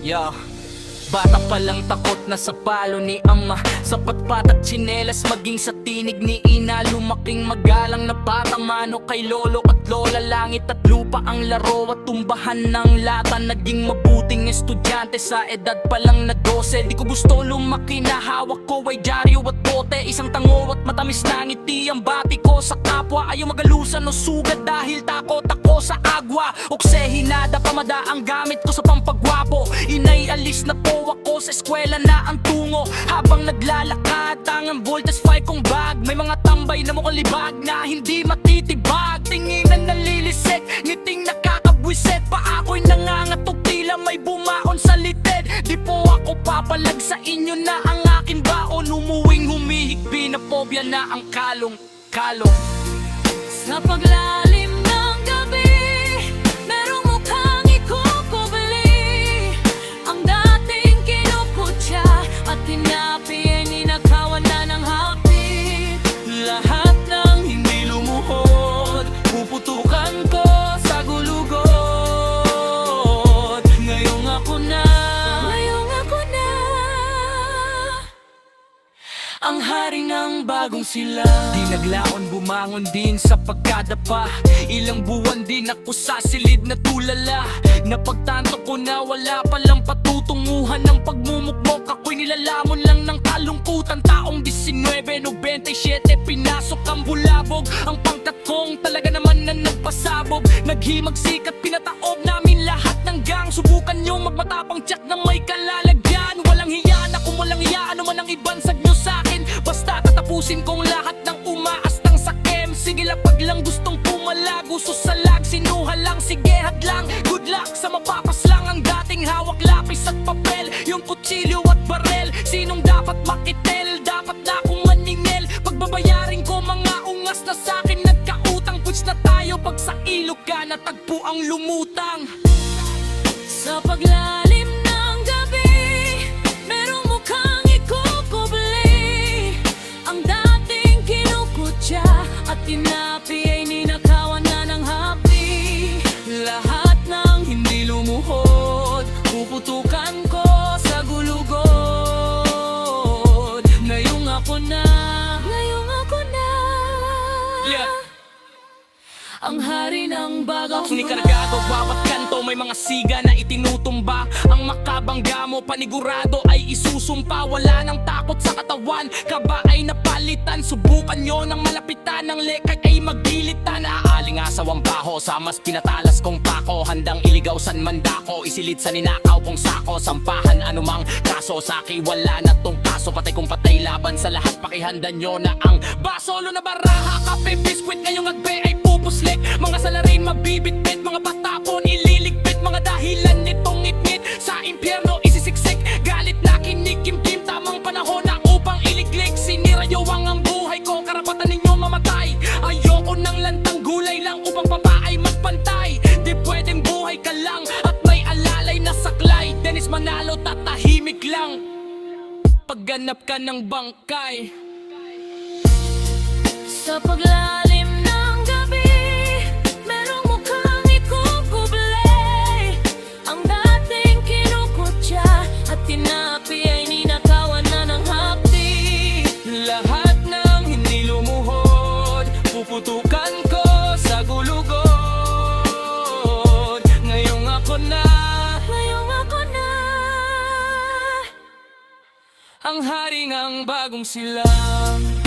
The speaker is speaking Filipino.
Yeah. Bata pa lang takot na sa palo ni ama, sa patpat at tsinelas maging sa tinig ni ina. Lumaking magalang na bata, mano kay lolo at lola. Langit at lupa ang laro at tumbahan ng lata. Naging mabuting estudyante sa edad pa lang na 12. Di ko gusto lumaki na hawak ko ay dyaryo at bote. Isang tango at matamis na ngiti ang bati ko sa kapwa. Ayaw magalusan o sugat dahil takot ako sa agwa. Oksehinada pamada ang gamit ko sa pampagwapo. Inay alis na po ako sa eskwela na ang tungo. Habang naglalakad ang voltage 5 kong bag. May mga tambay na mukhang libag na hindi matitibag. Tingin na nalilisik, ngiting nakakabwisit. Pa ako'y nangangatog tila may bumaon sa lited. Di po ako papalag sa inyo na ang akin baon. Umuwing humihigbi na pobya na ang kalong-kalong. Sa paglalim ng gabi, merong mukhang ikukubli. Ang dating kinukutya at tinapi ay ninakawan na ng hapit. Lahat ng hindi lumuhod, puputukan ko sa gulugod. Ngayong ako na, Ngayong ako na ang hari ng bagong sila. Di naglaon bumangon din sa pagkadapa. Ilang buwan din ako sa silid na tulala. Napagtanto ko na wala palang patutunguhan ng pagmumukmok. Ako'y nilalamon lang ng kalungkutan. Taong 1997 pinasok ang bulabog. Ang pangkat kong talaga naman na nagpasabog. Naghimagsikat pinataob namin lahat ng gang. Subukan nyong magmatapang tiyak na may kalalagyan. Walang hiya na kung walang hiya, ano man ang ibansag nyo sa'kin. Basta tatapusin kong lahat ng umaastang sakem. Sige lapag lang gustong pumalag, gusto sa lag, sinuha lang, sige hadlang. Good luck sa mapapaslang ang dating hawak lapis at papel. Yung kutsilyo at barel, sinong dapat makitel? Dapat na akong maningil, pagbabayarin ko mga ungas na sa'kin nagkautang. Puts na tayo pag sa ilog ka natagpo ang lumutang. Sa paglalim ng gabi, merong mukhang ikukubli. Ang dating kinukutya at tinapi ay ninakawan na ng hapi. Lahat ng hindi lumuhod, puputukan ko sa gulugod. Ngayong ako na, Ngayong ako na yeah. ang hari ng bagong Sinikargado, bawat kanto may mga siga na itinutumba. Ang makabangga mo panigurado ay isusumpa. Wala nang takot sa katawan, kaba ay napalitan. Subukan nyo ng malapitan, ng lekay ay magdilitan. Aalingasaw ang baho sa mas pinatalas kong pako. Handang iligaw san mandako, isilit sa ninakaw kong sako. Sampahan anumang kaso, saki wala na tong kaso. Patay kong patay laban sa lahat, pakihanda nyo na ang basolo na baraha. Kape, biskwit, ngayong agbe ay pupuslik. Mga salarin mabibitbit, mga patapon ililigpit. Mga dahilan nitong ngitngit sa impyerno isisiksik. Galit na kinikimkim, tamang panahon na upang iliglig. Sinirayawang ang buhay ko, karapatan ninyo mamatay. Ayoko ng lantang gulay lang upang papaay magpantay. Di pwedeng buhay ka lang at may alalay na saklay. Dennis Manalo, tatahimik lang pagganap ka ng bangkay. Sa paglalim ng gabi, merong mukhang ikukubli. Ang dating kinukutya at tinapi ay ninakawan na ng hapdi. Lahat ng hindi lumuhod, puputukan ko sa gulugod. Ngayong ako na, Ngayong ako na ang haring ang bagong silang.